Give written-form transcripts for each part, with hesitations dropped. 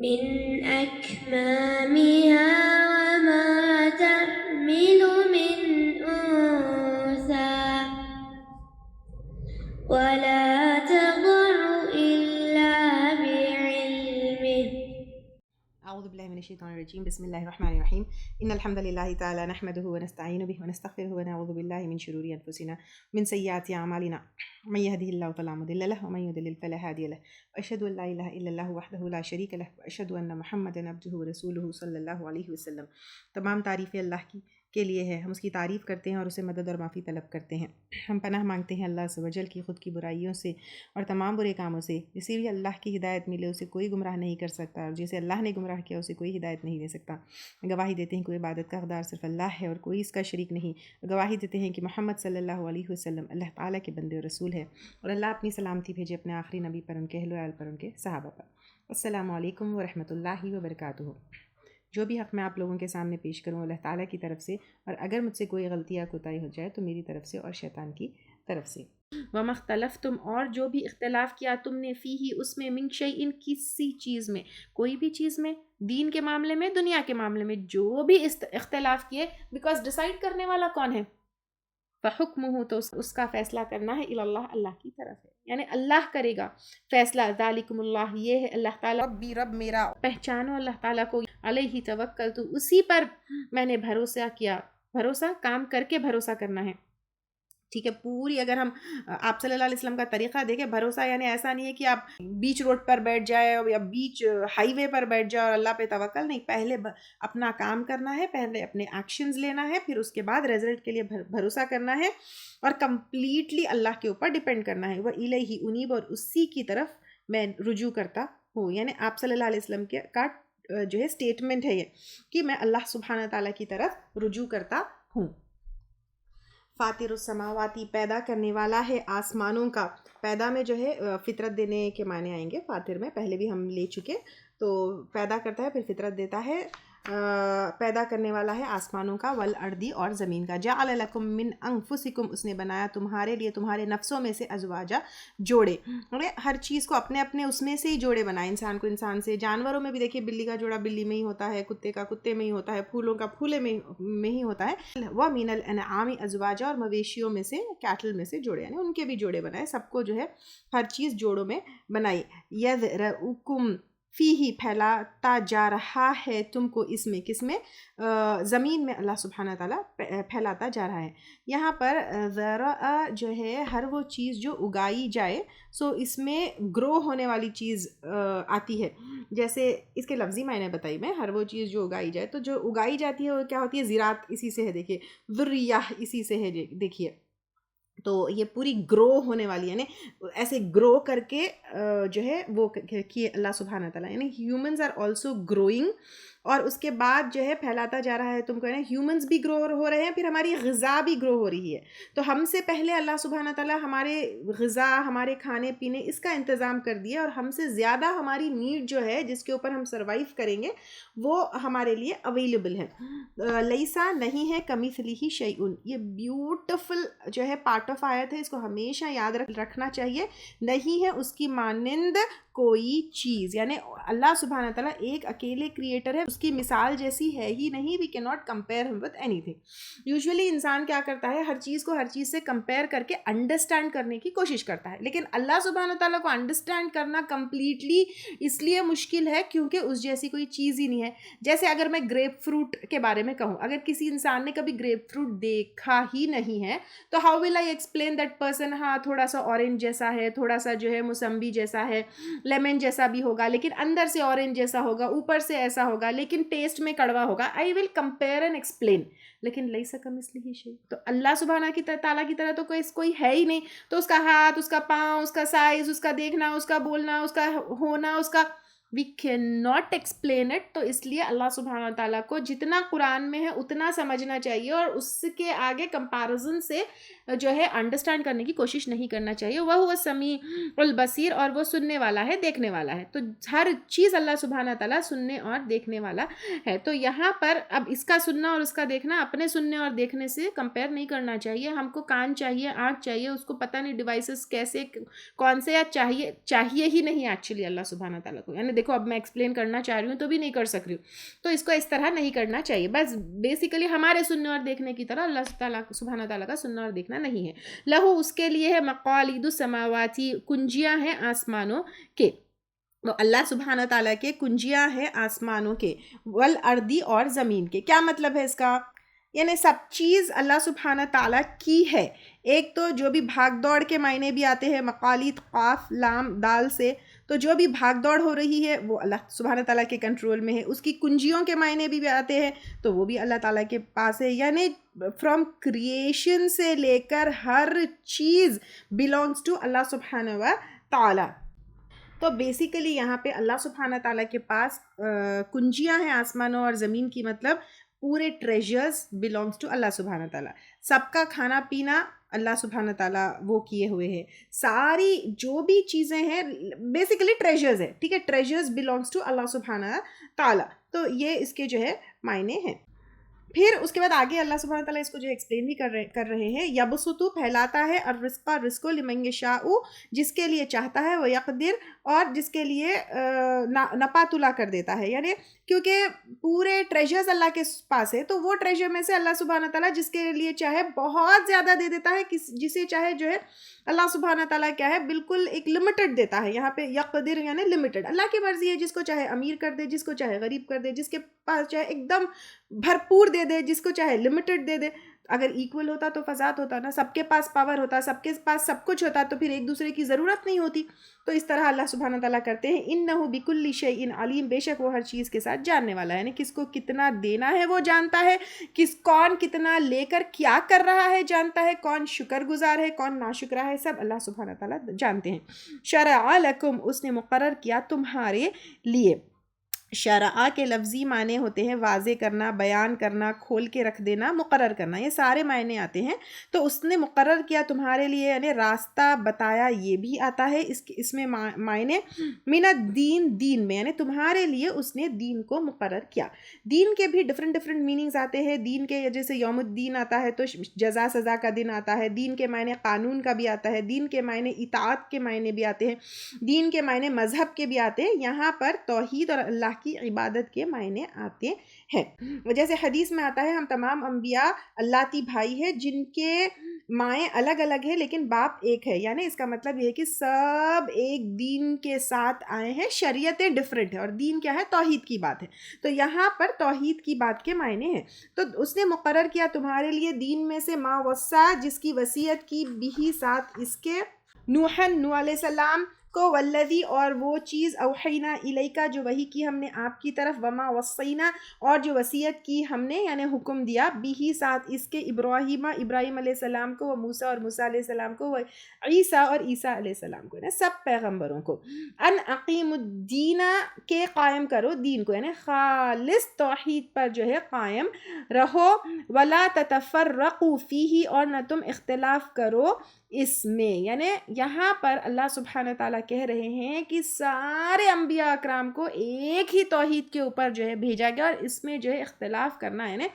من أكمامها وما تحمل من أنثى ولا تضع إلا بعلمه. أعوذ بالله من الشيطان الرجيم. بسم الله الرحمن الرحيم. إن الحمد لله تعالى نحمده ونستعين به ونستغفره ونعوذ بالله من شرور أنفسنا من سيئات أعمالنا من يهده الله فلا مضل له ومن يضلل فلا هادي له وأشهد أن لا إله إلا الله وحده لا شريك له وأشهد أن محمدا عبده ورسوله صلی اللہ علیہ وسلم. تمام تعریفیں اللہ کے لیے ہے. ہم اس کی تعریف کرتے ہیں اور اسے مدد اور معافی طلب کرتے ہیں. ہم پناہ مانگتے ہیں اللہ عز و جل کی خود کی برائیوں سے اور تمام برے کاموں سے. جسے بھی اللہ کی ہدایت ملے اسے کوئی گمراہ نہیں کر سکتا اور جسے اللہ نے گمراہ کیا اسے کوئی ہدایت نہیں دے سکتا. گواہی دیتے ہیں کوئی عبادت کا حقدار صرف اللہ ہے اور کوئی اس کا شریک نہیں. گواہی دیتے ہیں کہ محمد صلی اللہ علیہ وسلم اللہ تعالیٰ کے بندے اور رسول ہے اور اللہ اپنی سلامتی بھیجے اپنے آخری نبی پر، ان کے اہل و عیال پر، ان کے صحابہ پر. السلام علیکم ورحمۃ اللہ وبرکاتہ. جو بھی حق میں آپ لوگوں کے سامنے پیش کروں اللہ تعالیٰ کی طرف سے، اور اگر مجھ سے کوئی غلطی یا کوتاہی ہو جائے تو میری طرف سے اور شیطان کی طرف سے. وَمَا اخْتَلَفْتُمْ، اور جو بھی اختلاف کیا تم نے، فیہ اس میں، مِن شَیْءٍ کسی چیز میں، کوئی بھی چیز میں، دین کے معاملے میں، دنیا کے معاملے میں، جو بھی اختلاف کیے، بیکاز ڈیسائیڈ کرنے والا کون ہے؟ فَحُکْمُهُ، تو اس کا فیصلہ کرنا ہے الی اللہ، اللہ کی طرف ہے، یعنی اللہ کرے گا فیصلہ. ذالکم اللہ، یہ ہے اللہ تعالیٰ ربی، رب میرا. پہچانو اللہ تعالیٰ کو. علیہ توکلت، اسی پر میں نے بھروسہ کیا. بھروسہ کام کر کے بھروسہ کرنا ہے، ٹھیک ہے. پوری اگر ہم آپ صلی اللہ علیہ وسلم کا طریقہ دیکھیں، بھروسہ یعنی ایسا نہیں ہے کہ آپ بیچ روڈ پر بیٹھ جائے یا بیچ ہائی وے پر بیٹھ جائے اور اللہ پہ توکل نہیں. پہلے اپنا کام کرنا ہے، پہلے اپنے ایکشنز لینا ہے، پھر اس کے بعد رزلٹ کے لیے بھروسہ کرنا ہے اور کمپلیٹلی اللہ کے اوپر ڈیپینڈ کرنا ہے. وَإِلَيْهِ أُنِيبُ، اور اسی کی طرف میں رجوع کرتا ہوں. یعنی آپ صلی اللہ علیہ وسلم کا جو ہے اسٹیٹمنٹ ہے یہ کہ میں اللہ سبحانہ تعالیٰ کی طرف رجوع کرتا ہوں. فاطر السماواتی، پیدا کرنے والا ہے آسمانوں کا. پیدا میں جو ہے فطرت دینے کے معنی آئیں گے. فاطر میں پہلے بھی ہم لے چکے، تو پیدا کرتا ہے پھر فطرت دیتا ہے. پیدا کرنے والا ہے آسمانوں کا، والارض، اور زمین کا. جعل لکم من انفسکم، اس نے بنایا تمہارے لیے تمہارے نفسوں میں سے، ازواجا، جوڑے. ہر چیز کو اپنے اپنے اس میں سے ہی جوڑے بنائے. انسان کو انسان سے، جانوروں میں بھی دیکھیے بلی کا جوڑا بلی میں ہی ہوتا ہے، کتے کا کتے میں ہی ہوتا ہے، پھولوں کا پھولے میں ہی ہوتا ہے. وَمِنَ الْأَنْعَامِ أَزْوَاجًا، اور مویشیوں میں سے، کیٹل میں سے جوڑے، یعنی ان کے بھی جوڑے بنائے. سب کو جو ہے ہر چیز جوڑوں میں بنائی. يَذْرَؤُكُمْ فیہ، پھیلاتا جا رہا ہے تم کو اس میں، کس میں؟ زمین میں. اللہ سبحانہ تعالیٰ پھیلاتا جا رہا ہے. یہاں پر ذرا جو ہے ہر وہ چیز جو اگائی جائے، سو اس میں گرو ہونے والی چیز آتی ہے. جیسے اس کے لفظی معنی بتائی میں، ہر وہ چیز جو اگائی جائے، تو جو اگائی جاتی ہے وہ کیا ہوتی ہے؟ زراعت، اسی سے ہے. دیکھیے ذریہ، اسی سے ہے. دیکھیے تو یہ پوری گرو ہونے والی، یعنی ایسے گرو کر کے جو ہے وہ کیے اللہ سبحانہ تعالیٰ. یعنی ہیومنز آر آلسو گروئنگ، اور اس کے بعد جو ہے پھیلاتا جا رہا ہے تم کو. یعنی ہیومنز بھی گرو ہو رہے ہیں، پھر ہماری غذا بھی گرو ہو رہی ہے. تو ہم سے پہلے اللہ سبحانہ تعالیٰ ہمارے غذا، ہمارے کھانے پینے، اس کا انتظام کر دیا، اور ہم سے زیادہ ہماری نیڈ جو ہے جس کے اوپر ہم سروائیو کریں گے وہ ہمارے لیے اویلیبل ہے. لیسا، نہیں ہے، کمثلہ شیء، یہ بیوٹیفل جو ہے پارٹ آف آیت ہے، اس کو ہمیشہ یاد رکھنا چاہیے. نہیں ہے اس کی مانند کوئی چیز، یعنی اللہ سبحانہ تعالیٰ ایک اکیلے کریٹر ہے، اس کی مثال جیسی ہے ہی نہیں. وی کین ناٹ کمپیئر ہم وتھ اینی تھنگ. یوزولی انسان کیا کرتا ہے؟ ہر چیز کو ہر چیز سے کمپیئر کر کے انڈرسٹینڈ کرنے کی کوشش کرتا ہے، لیکن اللہ سبحانہ تعالیٰ کو انڈرسٹینڈ کرنا کمپلیٹلی اس لیے مشکل ہے کیونکہ اس جیسی کوئی چیز ہی نہیں ہے. جیسے اگر میں گریپ فروٹ کے بارے میں کہوں، اگر کسی انسان نے کبھی گریپ فروٹ دیکھا ہی نہیں ہے تو how will I explain that person? ہاں تھوڑا سا اورنج جیسا ہے، تھوڑا سا جو ہے موسمبی جیسا ہے، لیمن جیسا بھی ہوگا، لیکن اندر سے اورنج جیسا ہوگا، اوپر سے ایسا ہوگا، لیکن ٹیسٹ میں کڑوا ہوگا. آئی ول کمپیئر اینڈ ایکسپلین. لیکن لیسا کمثلہ شیء، تو اللہ سبحانہ تعالیٰ کی طرح تو کوئی ہے ہی نہیں. تو اس کا ہاتھ، اس کا پاؤں، اس کا سائز، اس کا دیکھنا، اس کا بولنا، اس کا ہونا، اس کا we can not explain it. تو اس لیے اللہ سبحانہ تعالیٰ کو جتنا قرآن میں ہے اتنا سمجھنا چاہیے، اور اس کے آگے کمپیریزن سے جو ہے انڈرسٹینڈ کرنے کی کوشش نہیں کرنا چاہیے. وہ سمیع البصیر، اور وہ سننے والا ہے، دیکھنے والا ہے. تو ہر چیز اللہ سبحانہ تعالیٰ سننے اور دیکھنے والا ہے. تو یہاں پر اب اس کا سننا اور اس کا دیکھنا اپنے سننے اور دیکھنے سے کمپیئر نہیں کرنا چاہیے. ہم کو کان چاہیے، آنکھ چاہیے، اس کو پتہ نہیں ڈیوائسز کیسے کون سے، یا چاہیے ہی نہیں ایکچولی اللہ سبحانہ تعالیٰ کو. یعنی دیکھو اب میں ایکسپلین کرنا چاہ رہی ہوں تو بھی نہیں کر سک رہی ہوں, تو اس کو اس طرح نہیں کرنا چاہیے. بس بیسیکلی ہمارے سننے اور دیکھنے کی طرح اللہ تعالیٰ سبحانہ تعالیٰ کا سننا اور دیکھنا نہیں ہے. لہو اس کے لیے ہے مقالید السماواتی, کنجیاں ہیں آسمانوں کے, تو اللہ سبحانہ تعالیٰ کے کنجیاں ہیں آسمانوں کے, والارضی اور زمین کے. کیا مطلب ہے اس کا؟ یعنی سب چیز اللہ سبحانہ تعالیٰ کی ہے. ایک تو جو بھی بھاگ دوڑ کے معنی بھی آتے ہیں مقالید قاف لام دال سے, تو جو بھی بھاگ دوڑ ہو رہی ہے وہ اللہ سبحانہ تعالیٰ کے کنٹرول میں ہے. اس کی کنجیوں کے معنی بھی آتے ہیں تو وہ بھی اللہ تعالیٰ کے پاس ہے. یعنی فرام کریشن سے لے کر ہر چیز belongs ٹو اللہ سبحانہ و تعالیٰ. تو بیسیکلی یہاں پہ اللہ سبحانہ تعالیٰ کے پاس کنجیاں ہیں آسمانوں اور زمین کی, مطلب پورے ٹریجرز belongs ٹو اللہ سبحانہ تعالیٰ. سب کا کھانا پینا اللہ سبحانہ تعالیٰ وہ کیے ہوئے ہیں. ساری جو بھی چیزیں ہیں بیسیکلی ٹریجرز ہے, ٹھیک ہے, ٹریجرز belongs ٹو اللہ سبحانہ تعالیٰ. تو یہ اس کے جو ہے معنی ہیں. پھر اس کے بعد آگے اللہ سبحانہ تعالیٰ اس کو جو ایکسپلین بھی کر رہے ہیں. یبسطو پھیلاتا ہے, الرزق لمن یشاء جس کے لیے چاہتا ہے, وہ یقدر اور جس کے لیے نپاتلا کر دیتا ہے. یعنی کیونکہ پورے ٹریجرز اللہ کے پاس ہے تو وہ ٹریجر میں سے اللہ سبحانہ تعالیٰ جس کے لیے چاہے بہت زیادہ دے دیتا ہے, جسے چاہے جو ہے اللہ سبحانہ تعالیٰ کیا ہے بالکل ایک لمیٹڈ دیتا ہے. یہاں پہ یقدر یعنی لمیٹڈ, اللہ کی مرضی ہے, جس کو چاہے امیر کر دے, جس کو چاہے غریب کر دے, جس کے پاس چاہے ایک دم بھرپور دے دے, جس کو چاہے لمیٹڈ دے دے. اگر ایکول ہوتا تو فساد ہوتا نا, سب کے پاس پاور ہوتا, سب کے پاس سب کچھ ہوتا, تو پھر ایک دوسرے کی ضرورت نہیں ہوتی. تو اس طرح اللہ سبحانہ تعالیٰ کرتے ہیں. انہ بکل شیء علیم, بے شک وہ ہر چیز کے ساتھ جاننے والا ہے. یعنی کس کو کتنا دینا ہے وہ جانتا ہے, کون کتنا لے کر کیا کر رہا ہے جانتا ہے, کون شکر گزار ہے کون ناشکرا ہے, سب اللہ سبحانہ تعالیٰ جانتے ہیں. شرع لکم, اس نے مقرر کیا تمہارے لیے. شرع کے لفظی معنی ہوتے ہیں واضح کرنا, بیان کرنا, کھول کے رکھ دینا, مقرر کرنا, یہ سارے معنی آتے ہیں. تو اس نے مقرر کیا تمہارے لیے یعنی راستہ بتایا, یہ بھی آتا ہے. اس میں معنی من الدین, دین میں, یعنی تمہارے لیے اس نے دین کو مقرر کیا. دین کے بھی ڈفرینٹ میننگز آتے ہیں. دین کے جیسے یوم الدین آتا ہے تو جزا سزا کا دن آتا ہے. دین کے معنی قانون کا بھی آتا ہے. دین کے معنی اطاعت کے معنی بھی آتے ہیں. دین کے معنی مذہب کے بھی آتے ہیں. یہاں پر توحید اور اللہ کی عبادت کے معنی آتے ہیں. جیسے حدیث میں آتا ہے ہم تمام انبیاء اللہتی بھائی ہیں جن کے مائیں الگ الگ ہیں لیکن باپ ایک ہے. یعنی اس کا مطلب یہ ہے کہ سب ایک دین کے ساتھ آئے ہیں, شریعتیں ڈفرینٹ ہیں, اور دین کیا ہے توحید کی بات ہے. تو یہاں پر توحید کی بات کے معنی ہیں. تو اس نے مقرر کیا تمہارے لیے دین میں سے ما وصا, جس کی وصیت کی بھی ساتھ اس کے نوح علیہ السلام کو, والذی اور وہ چیز اوحینا الیکا جو وحی کی ہم نے آپ کی طرف, وما وصینا اور جو وصیت کی ہم نے یعنی حکم دیا, بھی ساتھ اس کے ابراہیم علیہ السلام کو, و موسیٰ اور موسیٰ علیہ السلام کو, و عیسیٰ اور عیسیٰ علیہ السلام کو, یعنی سب پیغمبروں کو. ان اقیم الدین کے قائم کرو دین کو, یعنی خالص توحید پر جو ہے قائم رہو. ولا تتفرقوا فیہ اور نہ تم اختلاف کرو اس میں. یعنی یہاں پر اللہ سبحانہ تعالیٰ کہہ رہے ہیں کہ سارے انبیاء اکرام کو ایک ہی توحید کے اوپر جو ہے بھیجا گیا, اور اس میں جو ہے اختلاف کرنا ہے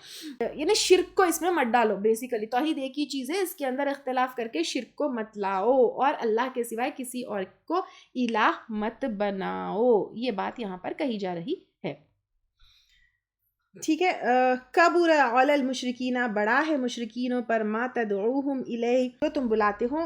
یعنی شرک کو اس میں مت ڈالو. بیسیکلی توحید ایک ہی چیز ہے, اس کے اندر اختلاف کر کے شرک کو مت لاؤ, اور اللہ کے سوائے کسی اور کو الہ مت بناؤ. یہ بات یہاں پر کہی جا رہی ہے. ٹھیک ہے. کبر علی المشرکین, بڑا ہے مشرکینوں پر, ما تدعوہم الیہ, تو تم بلاتے ہو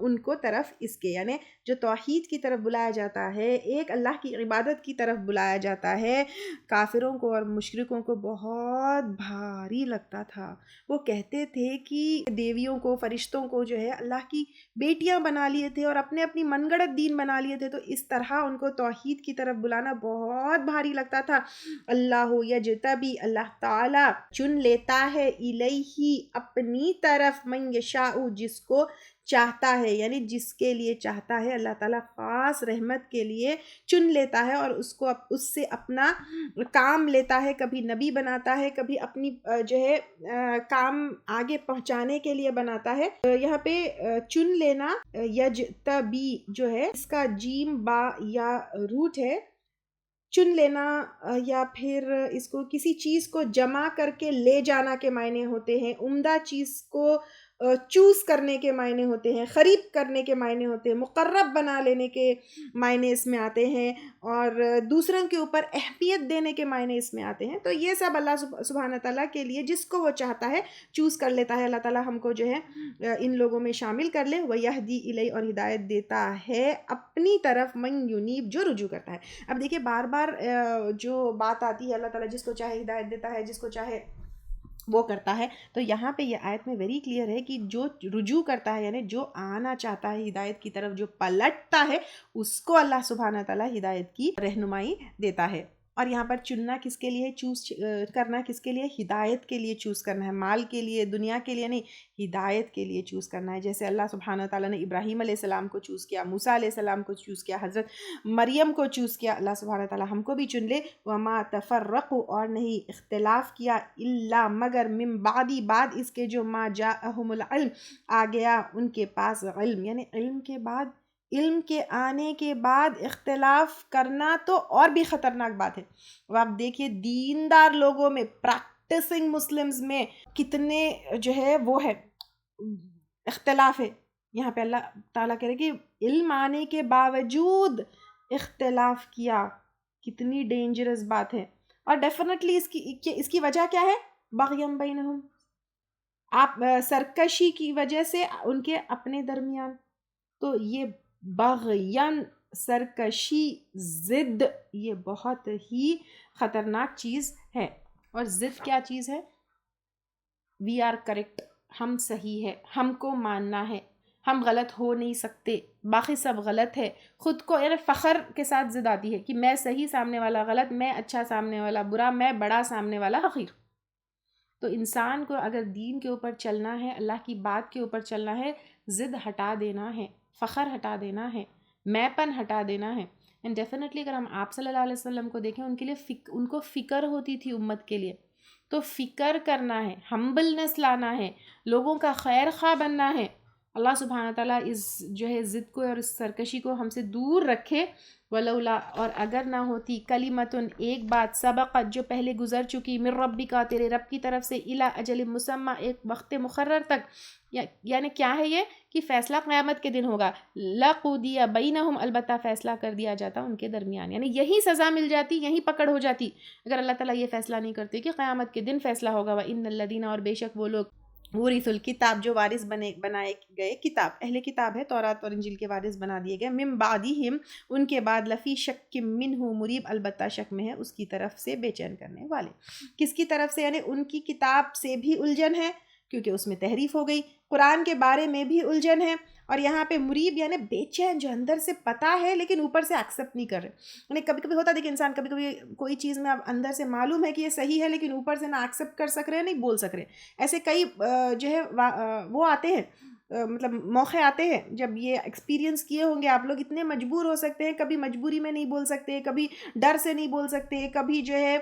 ان کو طرف اس کے, یعنی جو توحید کی طرف بلایا جاتا ہے, ایک اللہ کی عبادت کی طرف بلایا جاتا ہے. کافروں کو اور مشرکوں کو بہت بھاری لگتا تھا. وہ کہتے تھے کہ دیویوں کو, فرشتوں کو جو ہے اللہ کی بیٹیاں بنا لیے تھے اور اپنی من گڑت دین بنا لیے تھے. تو اس طرح ان کو توحید کی طرف بلانا بہت بھاری لگتا تھا. اللہ یجتبی, اللہ تعالیٰ چن لیتا ہے, الیہ اپنی طرف, من یشاء جس کو چاہتا ہے, یعنی جس کے لیے چاہتا ہے اللہ تعالیٰ خاص رحمت کے لیے چن لیتا ہے, اور اس سے اپنا کام لیتا ہے. کبھی نبی بناتا ہے, کبھی اپنی جو ہے کام آگے پہنچانے کے لیے بناتا ہے. یہاں پہ چن لینا یجتبی جو ہے اس کا جیم با یا روٹ ہے, چن لینا, یا پھر اس کو کسی چیز کو جمع کر کے لے جانا کے معنی ہوتے ہیں. عمدہ چیز کو چوز کرنے کے معنی ہوتے ہیں، قریب کرنے کے معنی ہوتے ہیں، مقرب بنا لینے کے معنی اس میں آتے ہیں، اور دوسروں کے اوپر اہمیت دینے کے معنی اس میں آتے ہیں. تو یہ سب اللہ سبحانہ تعالیٰ کے لیے جس کو وہ چاہتا ہے چوز کر لیتا ہے. اللہ تعالیٰ ہم کو جو ہے ان لوگوں میں شامل کر لے. وَيَهْدِي إِلَيْهِ، اور ہدایت دیتا ہے اپنی طرف، من يُنِيب، جو رجوع کرتا ہے. اب دیکھیں بار بار جو بات آتی ہے، اللہ تعالیٰ جس کو چاہے ہدایت دیتا ہے، جس کو چاہے وہ کرتا ہے. تو یہاں پہ یہ آیت میں ویری کلیئر ہے کہ جو رجوع کرتا ہے، یعنی جو آنا چاہتا ہے ہدایت کی طرف، جو پلٹتا ہے، اس کو اللہ سبحانہ تعالیٰ ہدایت کی رہنمائی دیتا ہے. اور یہاں پر چننا کس کے لیے، چوز کرنا کس کے لیے، ہدایت کے لیے چوز کرنا ہے، مال کے لیے، دنیا کے لیے نہیں، ہدایت کے لیے چوز کرنا ہے. جیسے اللہ سبحانہ تعالیٰ نے ابراہیم علیہ السلام کو چوز کیا، موسیٰ علیہ السلام کو چوز کیا، حضرت مریم کو چوز کیا. اللہ سبحانہ تعالیٰ ہم کو بھی چن لے. وما تفرقوا، اور نہیں اختلاف کیا، الا مگر، من بعد، بعد اس کے، جو ما جاءہم العلم، آ گیا ان کے پاس علم. یعنی علم کے بعد، علم کے آنے کے بعد اختلاف کرنا تو اور بھی خطرناک بات ہے. اب آپ دیکھیے دیندار لوگوں میں، پریکٹسنگ مسلمز میں کتنے جو ہے وہ ہے اختلاف ہے. یہاں پہ اللہ تعالیٰ کہہ رہے کہ علم آنے کے باوجود اختلاف کیا، کتنی ڈینجرس بات ہے. اور ڈیفینیٹلی اس کی وجہ کیا ہے، بغیم بینہم، آپ سرکشی کی وجہ سے ان کے اپنے درمیان. تو یہ بغین، سرکشی، ضد، یہ بہت ہی خطرناک چیز ہے. اور ضد کیا چیز ہے، وی آر کریکٹ، ہم صحیح ہے، ہم کو ماننا ہے، ہم غلط ہو نہیں سکتے، باقی سب غلط ہے. خود کو یعنی فخر کے ساتھ ضد آتی ہے کہ میں صحیح، سامنے والا غلط، میں اچھا، سامنے والا برا، میں بڑا، سامنے والا حقیر. تو انسان کو اگر دین کے اوپر چلنا ہے، اللہ کی بات کے اوپر چلنا ہے، ضد ہٹا دینا ہے، فخر ہٹا دینا ہے، میں پن ہٹا دینا ہے. اینڈ ڈیفینیٹلی اگر ہم آپ صلی اللہ علیہ وسلم کو دیکھیں، ان کے لیے ان کو فکر ہوتی تھی امت کے لیے. تو فکر کرنا ہے، ہمبلنس لانا ہے، لوگوں کا خیر خواہ بننا ہے. اللہ سبحانہ تعالیٰ اس جو ہے ضد کو اور اس سرکشی کو ہم سے دور رکھے. ولولا، اور اگر نہ ہوتی، کلمتن، ایک بات، سبقت، جو پہلے گزر چکی، من ربک، تیرے رب کی طرف سے، الی اجل مسمی، ایک وقت مقرر تک. یعنی کیا ہے یہ کہ فیصلہ قیامت کے دن ہوگا. لقضی بینہم، البتہ فیصلہ کر دیا جاتا ان کے درمیان. یعنی یہی سزا مل جاتی، یہی پکڑ ہو جاتی اگر اللہ تعالیٰ یہ فیصلہ نہیں کرتے کہ قیامت کے دن فیصلہ ہوگا. وَإِنَّ الَّذِينَ، اور بے شک وہ لوگ، ورث الکتاب، جو وارث بنائے گئے کتاب، اہل کتاب ہے، تورات اور انجیل کے وارث بنا دیے گئے، من بعدہم، ان کے بعد، لفی شک منہ مریب، البتہ شک میں ہے اس کی طرف سے بے چین کرنے والے. کس کی طرف سے، یعنی ان کی کتاب سے بھی الجھن ہے کیونکہ اس میں تحریف ہو گئی، قرآن کے بارے میں بھی الجھن ہے، اور یہاں پہ مریب یعنی بے چین، جو اندر سے پتہ ہے لیکن اوپر سے ایکسیپٹ نہیں کر رہے. یعنی کبھی کبھی ہوتا ہے کہ انسان کبھی کبھی کوئی چیز میں اب اندر سے معلوم ہے کہ یہ صحیح ہے لیکن اوپر سے نہ ایکسیپٹ کر سک رہے ہیں، نہیں بول سک رہے. ایسے کئی جو ہے وہ آتے ہیں، مطلب موقع آتے ہیں جب یہ ایکسپیرینس کیے ہوں گے آپ لوگ. اتنے مجبور ہو سکتے ہیں، کبھی مجبوری میں نہیں بول سکتے، کبھی ڈر سے نہیں بول سکتے، کبھی جو ہے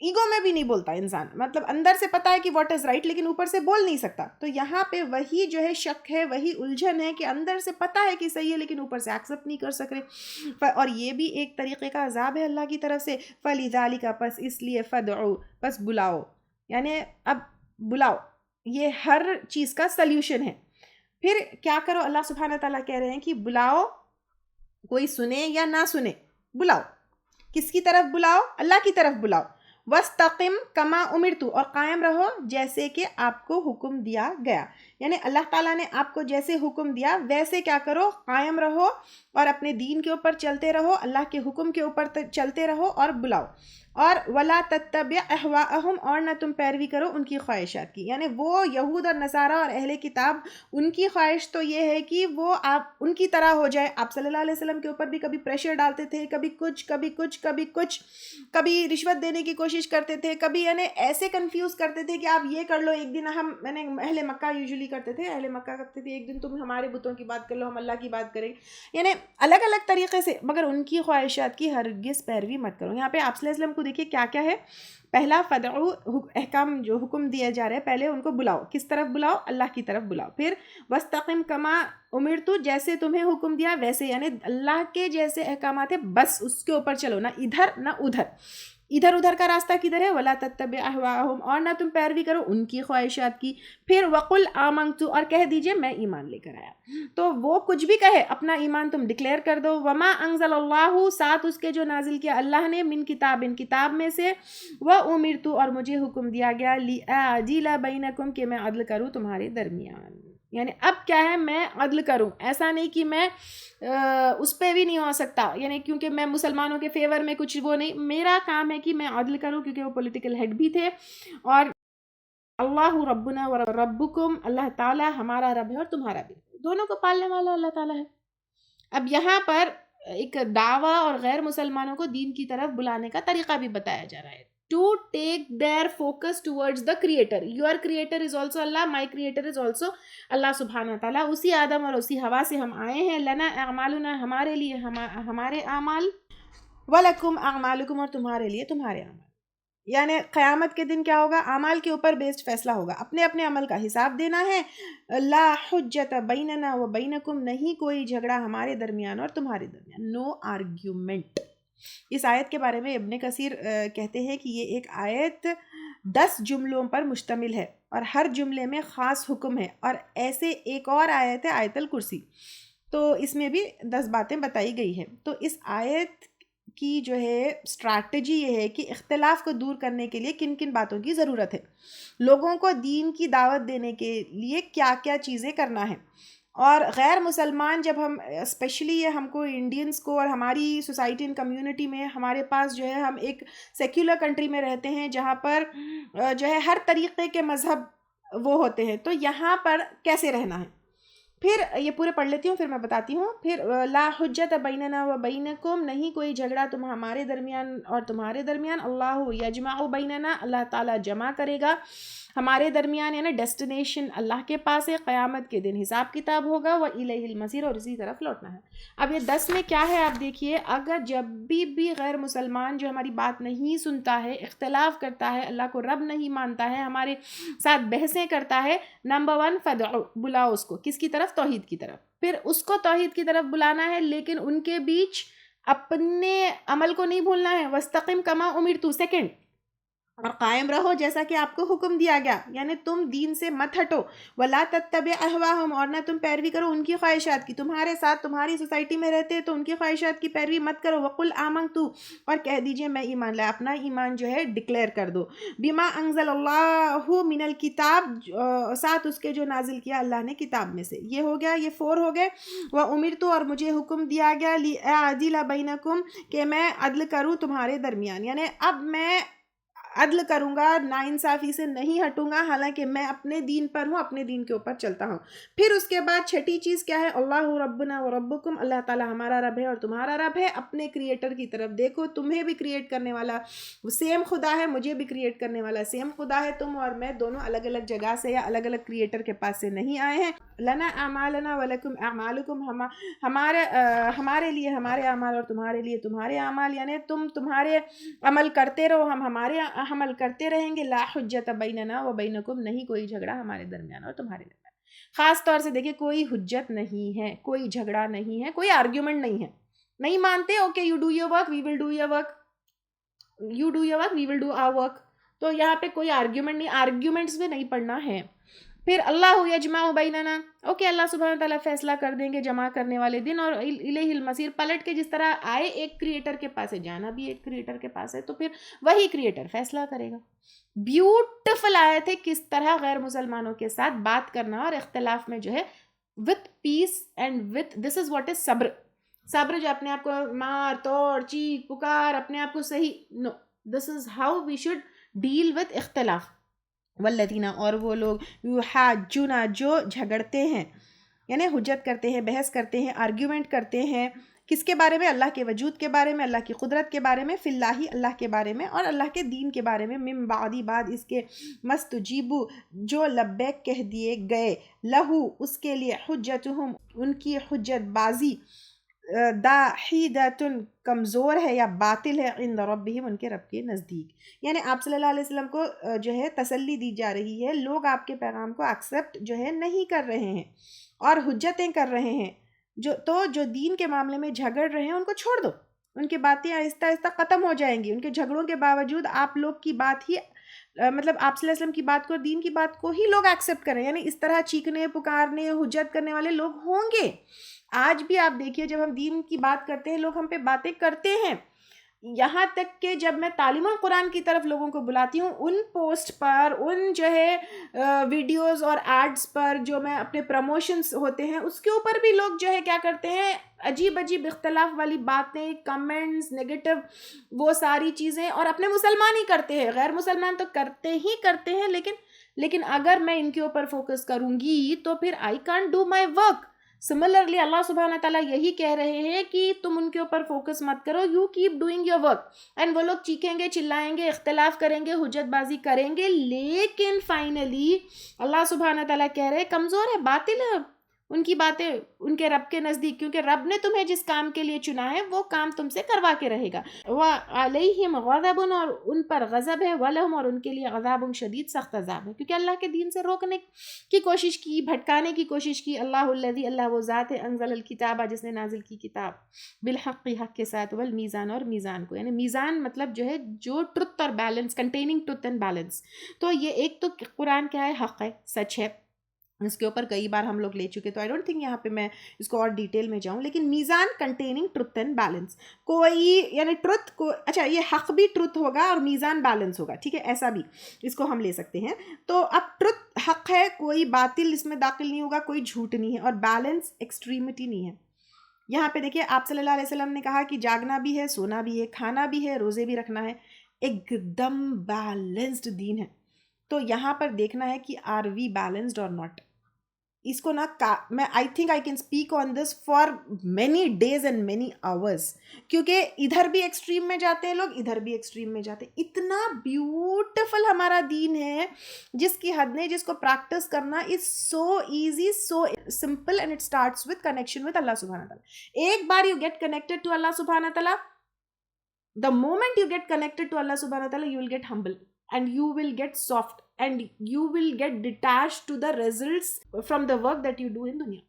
ایگو میں بھی نہیں بولتا انسان. مطلب اندر سے پتہ ہے کہ واٹ از رائٹ لیکن اوپر سے بول نہیں سکتا. تو یہاں پہ وہی جو ہے شک ہے، وہی الجھن ہے کہ اندر سے پتہ ہے کہ صحیح ہے لیکن اوپر سے ایکسیپٹ نہیں کر سک رہے. اور یہ بھی ایک طریقے کا عذاب ہے اللہ کی طرف سے. فَلِذَالِكَ، پس اس لیے، فَدْعُوا، پس بلاؤ، یعنی اب بلاؤ، یہ ہر چیز کا سلیوشن ہے. پھر کیا کرو، اللہ سبحانہ تعالیٰ کہہ رہے ہیں کہ بلاؤ، کوئی سنے یا نہ سنے، بلاؤ. کس کی طرف بلاؤ، اللہ کی طرف بلاؤ. وَاسْتَقِمْ كَمَا أُمِرْتُ، اور قائم رہو جیسے کہ آپ کو حکم دیا گیا. یعنی اللہ تعالیٰ نے آپ کو جیسے حکم دیا ویسے کیا کرو، قائم رہو اور اپنے دین کے اوپر چلتے رہو، اللہ کے حکم کے اوپر چلتے رہو اور بلاؤ. اور وَلَا تَتَّبِعْ أَهْوَاءَهُمْ، اور نہ تم پیروی کرو ان کی خواہشات کی. یعنی وہ یہود اور نصارہ اور اہل کتاب، ان کی خواہش تو یہ ہے کہ وہ آپ ان کی طرح ہو جائے. آپ صلی اللہ علیہ وسلم کے اوپر بھی کبھی پریشر ڈالتے تھے، کبھی کچھ کبھی کچھ کبھی کچھ، کبھی رشوت دینے کی کوشش کرتے تھے، کبھی یعنی ایسے کنفیوز کرتے تھے کہ آپ یہ کر لو. ایک دن ہم اہل مکہ یوزلی کرتے تھے، اہل مکہ کرتے تھے ایک دن تم ہمارے بتوں کی بات کر لو، ہم اللہ کی بات کریں. یعنی الگ الگ طریقے سے، مگر ان کی خواہشات کی ہرگز پیروی مت کرو. یہاں پہ آپ صلی اللہ علیہ وسلم کو دیکھیے کیا کیا ہے. پہلا، فدعو، احکام جو حکم دیا جا رہا ہے، پہلے ان کو بلاؤ. کس طرف بلاؤ، اللہ کی طرف بلاؤ. پھر وَاسْتَقِمْ كَمَا أُمِرْتُ، جیسے تمہیں حکم دیا ویسے، یعنی اللہ کے جیسے احکامات ہیں بس اس کے اوپر چلو، نہ ادھر نہ ادھر. ادھر ادھر کا راستہ کدھر ہے؟ ولا تتبع اہواءہم، اور نہ تم پیروی کرو ان کی خواہشات کی. پھر وقل آمنت، اور کہہ دیجئے میں ایمان لے کر آیا. تو وہ کچھ بھی کہے اپنا ایمان تم ڈکلیئر کر دو. وما انزل اللہ، ساتھ اس کے جو نازل کیا اللہ نے، من کتاب، ان کتاب میں سے، وامرت، اور مجھے حکم دیا گیا، لاعدل بینکم، کہ میں عدل کروں تمہارے درمیان. یعنی اب کیا ہے، میں عدل کروں. ایسا نہیں کہ میں اس پہ بھی نہیں ہو سکتا، یعنی کیونکہ میں مسلمانوں کے فیور میں کچھ وہ نہیں، میرا کام ہے کہ میں عدل کروں، کیونکہ وہ پولیٹیکل ہیڈ بھی تھے. اور اللہ ربنا و ربکم، اللہ تعالیٰ ہمارا رب ہے اور تمہارا بھی، دونوں کو پالنے والا اللہ تعالیٰ ہے. اب یہاں پر ایک دعویٰ اور غیر مسلمانوں کو دین کی طرف بلانے کا طریقہ بھی بتایا جا رہا ہے. To take their focus towards the creator. Your creator is also Allah, my creator is also Allah سبحانہ تعالیٰ. اسی آدم اور اسی ہوا سے ہم آئے ہیں. لنا اعمالنا، ہمارے لیے ہمارے اعمال، ولکم اعمالکم، اور تمہارے لیے تمہارے اعمال. یعنی قیامت کے دن کیا ہوگا؟ اعمال کے اوپر بیسڈ فیصلہ ہوگا، اپنے اپنے عمل کا حساب دینا ہے. لا حجت بیننا و بینکم، نہیں کوئی جھگڑا ہمارے درمیان اور تمہارے درمیان. نو آرگیومنٹ. اس آیت کے بارے میں ابن کثیر کہتے ہیں کہ یہ ایک آیت 10 جملوں پر مشتمل ہے اور ہر جملے میں خاص حکم ہے. اور ایسے ایک اور آیت ہے آیت الکرسی، تو اس میں بھی 10 باتیں بتائی گئی ہیں. تو اس آیت کی جو ہے اسٹریٹجی یہ ہے کہ اختلاف کو دور کرنے کے لیے کن کن باتوں کی ضرورت ہے، لوگوں کو دین کی دعوت دینے کے لیے کیا کیا چیزیں کرنا ہے. اور غیر مسلمان جب ہم اسپیشلی یہ ہم کو انڈینس کو اور ہماری سوسائٹی اینڈ کمیونٹی میں، ہمارے پاس جو ہے ہم ایک سیکولر کنٹری میں رہتے ہیں جہاں پر جو ہے ہر طریقے کے مذہب وہ ہوتے ہیں، تو یہاں پر کیسے رہنا ہے. پھر یہ پورے پڑھ لیتی ہوں پھر میں بتاتی ہوں. پھر لا حجت بیننا و بینکم، نہیں کوئی جھگڑا تم ہمارے درمیان اور تمہارے درمیان. اللہ یجمع بیننا، اللہ تعالیٰ جمع کرے گا ہمارے درمیان، یعنی ڈیسٹینیشن اللہ کے پاس ہے. قیامت کے دن حساب کتاب ہوگا. وَإِلَيْهِ الْمَصِيرُ، اور اسی طرف لوٹنا ہے. اب یہ 10 میں کیا ہے آپ دیکھیے. اگر جب بھی غیر مسلمان جو ہماری بات نہیں سنتا ہے، اختلاف کرتا ہے، اللہ کو رب نہیں مانتا ہے، ہمارے ساتھ بحثیں کرتا ہے، نمبر 1 فدعو، بلاؤ اس کو کس کی طرف؟ توحید کی طرف. پھر اس کو توحید کی طرف بلانا ہے، لیکن ان کے بیچ اپنے عمل کو نہیں بھولنا ہے. وَاسْتَقِمْ كَمَا أُمِرْتُ، سیکنڈ، اور قائم رہو جیسا کہ آپ کو حکم دیا گیا، یعنی تم دین سے مت ہٹو. وَلَا تَتَّبِعْ أَهْوَاهُمْ، اور نہ تم پیروی کرو ان کی خواہشات کی. تمہارے ساتھ تمہاری سوسائٹی میں رہتے ہیں تو ان کی خواہشات کی پیروی مت کرو. وَقُلْ آمَنْتُ، اور کہہ دیجئے میں ایمان لایا، اپنا ایمان جو ہے ڈکلیئر کر دو. بِمَا أَنزَلَ اللَّهُ مِنَ الْكِتَابِ، ساتھ اس کے جو نازل کیا اللہ نے کتاب میں سے. یہ ہو گیا، یہ 4 ہو گئے. وَأُمِرْتُ، اور مجھے حکم دیا گیا، لِأَعْدِلَ بَيْنَكُمْ، کہ میں عدل کروں تمہارے درمیان. یعنی اب میں عدل کروں گا، ناانصافی سے نہیں ہٹوں گا، حالانکہ میں اپنے دین پر ہوں، اپنے دین کے اوپر چلتا ہوں. پھر اس کے بعد چھٹی چیز کیا ہے؟ اللہ ربنا و ربکم، اللہ تعالیٰ ہمارا رب ہے اور تمہارا رب ہے. اپنے کریٹر کی طرف دیکھو، تمہیں بھی کریٹ کرنے والا سیم خدا ہے، مجھے بھی کریٹ کرنے والا سیم خدا ہے. تم اور میں دونوں الگ الگ جگہ سے یا الگ الگ کریٹر کے پاس سے نہیں آئے ہیں. لنا اعمالنا ولکم اعمالکم، ہمارے لیے ہمارے اعمال اور تمہارے لیے تمہارے اعمال. یعنی تم تمہارے عمل کرتے رہو، ہم ہمارے عمل کرتے رہیں گے. لا حجت بیننا و بینکم، نہیں کوئی جھگڑا ہمارے درمیان اور تمہارے درمیان. خاص طور سے دیکھیں، کوئی حجت نہیں ہے، کوئی جھگڑا نہیں ہے، کوئی آرگیومنٹ نہیں ہے. نہیں مانتے، okay you do your work, we will do your work, you do your work, we will do our work. تو یہاں پہ کوئی آرگیومنٹ نہیں، آرگیومنٹس میں نہیں پڑھنا ہے. پھر اللہ یجمع بیننا، اوکے اللہ سبحانہ تعالیٰ فیصلہ کر دیں گے جمع کرنے والے دن. اور الیہ المصیر، پلٹ کے جس طرح آئے ایک کریٹر کے پاس ہے، جانا بھی ایک کریٹر کے پاس ہے، تو پھر وہی کریٹر فیصلہ کرے گا. بیوٹیفل آیت ہے کس طرح غیر مسلمانوں کے ساتھ بات کرنا اور اختلاف میں جو ہے with peace and with, this is what is صبر. صبر جو اپنے آپ کو مار توڑ چیخ پکار اپنے آپ کو صحیح، no, this is how we should deal with اختلاف. والذین، اور وہ لوگ، یحاجون، جو جھگڑتے ہیں، یعنی حجت کرتے ہیں، بحث کرتے ہیں، آرگیومنٹ کرتے ہیں. کس کے بارے میں؟ اللہ کے وجود کے بارے میں، اللہ کی قدرت کے بارے میں، فی اللہ، اللہ کے بارے میں، اور اللہ کے دین کے بارے میں. من بعد، بعد اس کے، مستجیبو، جو لبیک کہہ دیے گئے، لہو، اس کے لیے، حجتہم، ان کی حجت بازی، داحیدۃ، کمزور ہے یا باطل ہے، عند ربہم، ان کے رب کے نزدیک. یعنی آپ صلی اللہ علیہ وسلم کو جو ہے تسلی دی جا رہی ہے، لوگ آپ کے پیغام کو ایکسیپٹ جو ہے نہیں کر رہے ہیں اور حجتیں کر رہے ہیں. جو دین کے معاملے میں جھگڑ رہے ہیں ان کو چھوڑ دو، ان کی باتیں آہستہ آہستہ ختم ہو جائیں گی. ان کے جھگڑوں کے باوجود آپ لوگ کی بات ہی مطلب آپ صلی اللہ علیہ وسلم کی بات کو اور دین کی بات کو ہی لوگ ایکسیپٹ کریں. یعنی اس طرح چیخنے پکارنے حجت کرنے والے لوگ ہوں گے. آج بھی آپ دیکھیے جب ہم دین کی بات کرتے ہیں لوگ ہم پہ باتیں کرتے ہیں. یہاں تک کہ جب میں تعلیم القرآن کی طرف لوگوں کو بلاتی ہوں ان پوسٹ پر ان جو ہے ویڈیوز اور ایڈز پر جو میں اپنے پروموشنز ہوتے ہیں اس کے اوپر بھی لوگ جو ہے کیا کرتے ہیں عجیب عجیب اختلاف والی باتیں کمنٹس نیگیٹو وہ ساری چیزیں اور اپنے مسلمان ہی کرتے ہیں. غیر مسلمان تو کرتے ہی کرتے ہیں لیکن اگر میں ان کے اوپر فوکس کروں گی تو پھر I can't do my work. Similarly اللہ سبحانہ تعالیٰ یہی کہہ رہے ہیں کہ تم ان کے اوپر فوکس مت کرو, you keep doing your work. And وہ لوگ چیخیں گے چلائیں گے اختلاف کریں گے حجت بازی کریں گے لیکن فائنلی اللہ سبحانہ تعالیٰ کہہ رہے کمزور ہے باطل ہے ان کی باتیں ان کے رب کے نزدیک, کیونکہ رب نے تمہیں جس کام کے لیے چنا ہے وہ کام تم سے کروا کے رہے گا. وَعَلَيْهِمْ غَضَبٌ اور ان پر غضب ہے, وَلَهُمْ اور ان کے لیے عذاب شدید سخت عذاب ہے, کیونکہ اللہ کے دین سے روکنے کی کوشش کی بھٹکانے کی کوشش کی. اللہ الذی اللہ وہ ذات ہے انزل الکتاب جس نے نازل کی کتاب بالحق حق کے ساتھ والمیزان اور میزان کو, یعنی میزان مطلب جو ہے جو ٹروتھ اور balance containing truth and balance. تو یہ ایک تو قرآن کیا ہے حق ہے سچ ہے, اس کے اوپر کئی بار ہم لوگ لے چکے تو آئی ڈونٹ تھنک یہاں پہ میں اس کو اور ڈیٹیل میں جاؤں. لیکن میزان کنٹیننگ ٹروتھ اینڈ بیلنس کوئی یعنی ٹروتھ کو اچھا یہ حق بھی ٹروتھ ہوگا اور میزان بیلنس ہوگا, ٹھیک ہے ایسا بھی اس کو ہم لے سکتے ہیں. تو اب ٹروتھ حق ہے کوئی باطل اس میں داخل نہیں ہوگا کوئی جھوٹ نہیں ہے اور بیلنس ایکسٹریمٹی نہیں ہے. یہاں پہ دیکھیے آپ صلی اللہ علیہ وسلم نے کہا کہ جاگنا بھی ہے سونا بھی ہے کھانا بھی ہے روزے بھی رکھنا ہے, ایک دم بیلنسڈ دین ہے. تو یہاں پر دیکھنا ہے کہ آر وی بیلنسڈ اور ناٹ. اس کو نا میں I think I can speak on this for many days and many hours, کیونکہ ادھر بھی ایکسٹریم میں جاتے ہیں لوگ ادھر بھی ایکسٹریم میں جاتے ہیں. اتنا بیوٹیفل ہمارا دین ہے جس کی حد نہیں, جس کو پریکٹس کرنا is so easy so simple and it starts with connection with اللہ سبحانہ تعالیٰ. ایک بار یو گیٹ کنیکٹڈ ٹو اللہ سبحانہ تعالیٰ, the moment you get connected to Allah subhanahu wa ta'ala you will get humble and you will get soft and you will get detached to the results from the work that you do in dunya.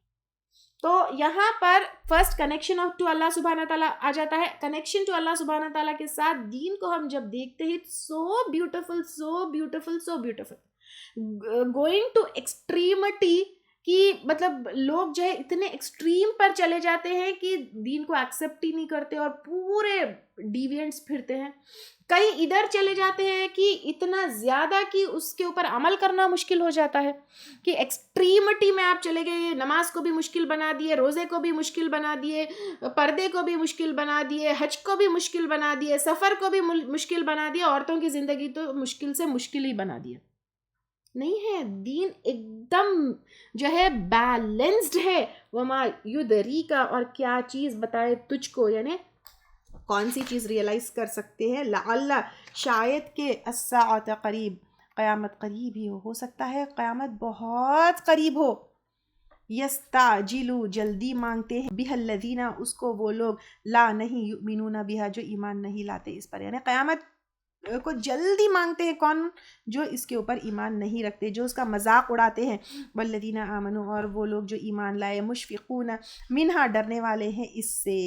تو یہاں پر first connection to اللہ سبحانہ تعالیٰ آ جاتا ہے. Connection to اللہ سبحانہ تعالیٰ کے ساتھ دین کو ہم جب دیکھتے ہیں so beautiful so beautiful so beautiful going to extremity کہ مطلب لوگ جو ہے اتنے ایکسٹریم پر چلے جاتے ہیں کہ دین کو ایکسیپٹ ہی نہیں کرتے اور پورے ڈیوینٹس پھرتے ہیں. کئی ادھر چلے جاتے ہیں کہ اتنا زیادہ کہ اس کے اوپر عمل کرنا مشکل ہو جاتا ہے کہ ایکسٹریمٹی میں آپ چلے گئے, نماز کو بھی مشکل بنا دیے, روزے کو بھی مشکل بنا دیے, پردے کو بھی مشکل بنا دیے, حج کو بھی مشکل بنا دیے, سفر کو بھی مشکل بنا دیا, عورتوں کی زندگی تو مشکل سے مشکل ہی بنا دیا. نہیں ہے دین ایک دم جو ہے بیلنسڈ ہے. وما یدریکا اور کیا چیز بتائے تجھ کو, یعنی کون سی چیز ریئلائز کر سکتے ہیں لعل شاید کہ الساعۃ قریب قیامت قریب ہی ہو سکتا ہے قیامت بہت قریب ہو. یستعجلوا جلدی مانگتے ہیں بها الذین اس کو وہ لوگ لا نہیں یؤمنون بها جو ایمان نہیں لاتے اس پر, یعنی قیامت کو جلدی مانگتے ہیں کون جو اس کے اوپر ایمان نہیں رکھتے جو اس کا مذاق اڑاتے ہیں. والذین آمنوا اور وہ لوگ جو ایمان لائے مشفقون منہا ڈرنے والے ہیں اس سے.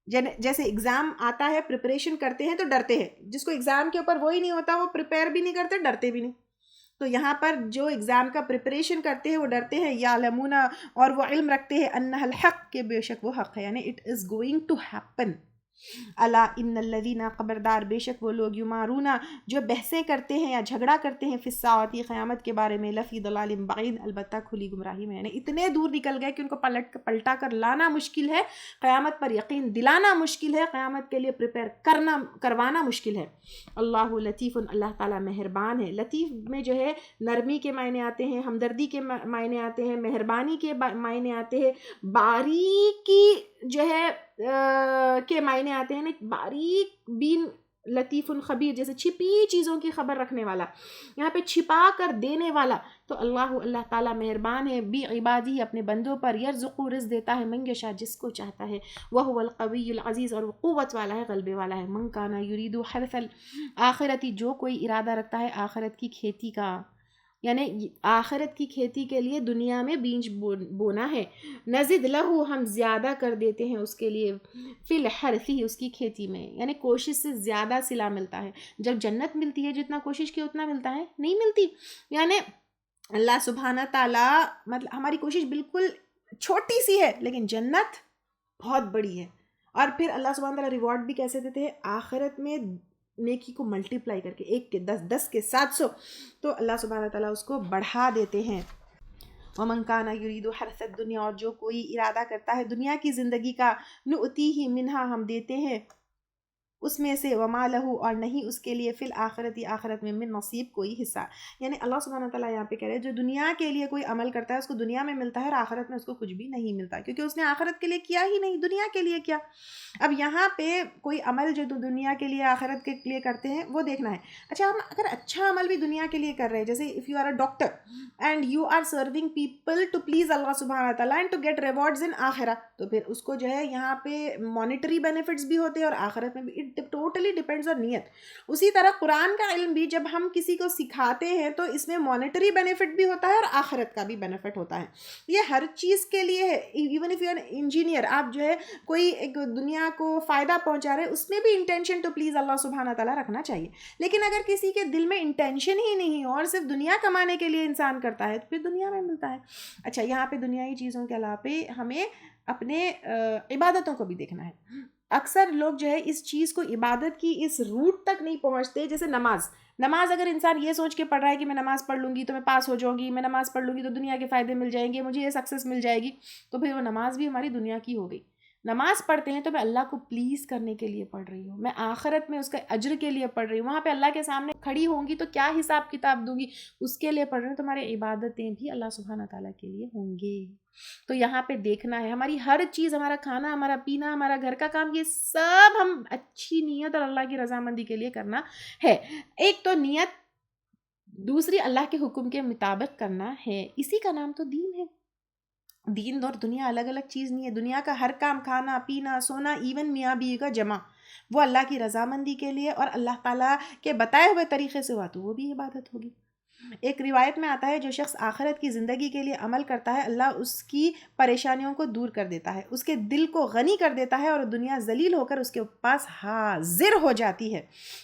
جیسے ایگزام آتا ہے پریپریشن کرتے ہیں تو ڈرتے ہیں, جس کو ایگزام کے اوپر وہی نہیں ہوتا وہ پریپیئر بھی نہیں کرتے ڈرتے بھی نہیں. تو یہاں پر جو ایگزام کا پریپریشن کرتے ہیں وہ ڈرتے ہیں. یعلمون اور وہ علم رکھتے ہیں انہ الحق کہ بے شک وہ حق ہے, یعنی it is going to happen. الا ان الذین خبردار بے شک وہ لوگ یمارون جو بحثیں کرتے ہیں یا جھگڑا کرتے ہیں فی الساعۃ قیامت کے بارے میں لفی ضلال بعید البتہ کھلی گمراہی میں, یعنی اتنے دور نکل گئے کہ ان کو پلٹا کر لانا مشکل ہے, قیامت پر یقین دلانا مشکل ہے, قیامت کے لیے پریپیئر کروانا مشکل ہے. اللہ لطیف اللہ تعالیٰ مہربان ہے. لطیف میں جو ہے نرمی کے معنی آتے ہیں, ہمدردی کے معنی آتے ہیں, مہربانی کے معنی آتے ہیں, باریکی جو ہے کے معنی آتے ہیں, باریک بین لطیف خبیر جیسے چھپی چیزوں کی خبر رکھنے والا, یہاں پہ چھپا کر دینے والا. تو اللہ تعالیٰ مہربان ہے بی عبادی اپنے بندوں پر, یرزق رزق دیتا ہے من یشاء جس کو چاہتا ہے, وہو القوی العزیز اور وہ قوت والا ہے غلبے والا ہے. من کانا یرید حرث الآخرتی جو کوئی ارادہ رکھتا ہے آخرت کی کھیتی کا, یعنی آخرت کی کھیتی کے لیے دنیا میں بیج بونا ہے. نزد لہو ہم زیادہ کر دیتے ہیں اس کے لیے فی الحرثی اس کی کھیتی میں، یعنی کوشش سے زیادہ صلہ ملتا ہے. جب جنت ملتی ہے جتنا کوشش کی اتنا ملتا ہے نہیں ملتی. یعنی اللہ سبحانہ تعالیٰ مطلب ہماری کوشش بالکل چھوٹی سی ہے لیکن جنت بہت بڑی ہے. اور پھر اللہ سبحانہ تعالیٰ ریوارڈ بھی کیسے دیتے ہیں آخرت میں نیکی کو ملٹیپلائی کر کے 1 کے 10 10 کے 700 تو اللہ سبحانہ تعالیٰ اس کو بڑھا دیتے ہیں. وَمَنْ كَانَ يُرِيدُ حَرْثَ الدُّنْيَا اور جو کوئی ارادہ کرتا ہے دنیا کی زندگی کا نُؤْتِيهِ مِنْهَا ہم دیتے ہیں اس میں سے وما لہو اور نہیں اس کے لیے فی الآخرتی آخرت میں من نصیب کوئی حصہ. یعنی اللہ سبحانہ تعالیٰ یہاں پہ کہہ رہے ہیں جو دنیا کے لیے کوئی عمل کرتا ہے اس کو دنیا میں ملتا ہے اور آخرت میں اس کو کچھ بھی نہیں ملتا کیونکہ اس نے آخرت کے لیے کیا ہی نہیں، دنیا کے لیے کیا. اب یہاں پہ کوئی عمل جو دنیا کے لیے آخرت کے لیے کرتے ہیں وہ دیکھنا ہے. اچھا ہم اگر اچھا عمل بھی دنیا کے لیے کر رہے ہیں جیسے if you are a doctor and you are serving people to please اللہ سبحانہ تعالیٰ and to get rewards in آخرہ تو پھر اس کو جو ہے یہاں پہ مانیٹری بینیفٹس بھی ہوتے ہیں اور آخرت میں بھی ٹوٹلی ڈپینڈز اور نیت. اسی طرح قرآن کا علم بھی جب ہم کسی کو سکھاتے ہیں تو اس میں مانیٹری بینیفٹ بھی ہوتا ہے اور آخرت کا بھی بینیفٹ ہوتا ہے. یہ ہر چیز کے لیے ہے. Even if you are engineer آپ جو ہے کوئی ایک دنیا کو فائدہ پہنچا رہے اس میں بھی انٹینشن تو پلیز اللہ سبحانہ تعالیٰ رکھنا چاہیے. لیکن اگر کسی کے دل میں انٹینشن ہی نہیں اور صرف دنیا کمانے کے لیے انسان کرتا ہے تو پھر دنیا میں ملتا ہے. اچھا یہاں پہ دنیائی چیزوں کے علاوہ ہمیں اپنے عبادتوں کو بھی دیکھنا ہے. اکثر لوگ جو ہے اس چیز کو عبادت کی اس روٹ تک نہیں پہنچتے. جیسے نماز اگر انسان یہ سوچ کے پڑھ رہا ہے کہ میں نماز پڑھ لوں گی تو میں پاس ہو جاؤں گی، میں نماز پڑھ لوں گی تو دنیا کے فائدے مل جائیں گے، مجھے یہ سکسیس مل جائے گی، تو پھر وہ نماز بھی ہماری دنیا کی ہو گئی. نماز پڑھتے ہیں تو میں اللہ کو پلیز کرنے کے لیے پڑھ رہی ہوں، میں آخرت میں اس کا اجر کے لیے پڑھ رہی ہوں، وہاں پہ اللہ کے سامنے کھڑی ہوں گی تو کیا حساب کتاب دوں گی اس کے لیے پڑھ رہی ہوں. تو ہماری عبادتیں بھی اللہ سبحانہ تعالیٰ کے لیے ہوں گے. تو یہاں پہ دیکھنا ہے ہماری ہر چیز، ہمارا کھانا، ہمارا پینا، ہمارا گھر کا کام، یہ سب ہم اچھی نیت اور اللہ کی رضامندی کے لیے کرنا ہے. ایک تو نیت، دوسری اللہ کے حکم کے مطابق کرنا ہے. اسی کا نام تو دین ہے. دین اور دنیا الگ الگ چیز نہیں ہے. دنیا کا ہر کام، کھانا پینا سونا، ایون میاں بیوی کا جمع، وہ اللہ کی رضامندی کے لیے اور اللہ تعالیٰ کے بتائے ہوئے طریقے سے ہوا تو وہ بھی عبادت ہوگی. ایک روایت میں آتا ہے جو شخص آخرت کی زندگی کے لیے عمل کرتا ہے اللہ اس کی پریشانیوں کو دور کر دیتا ہے، اس کے دل کو غنی کر دیتا ہے اور دنیا ذلیل ہو کر اس کے پاس حاضر ہو جاتی ہے.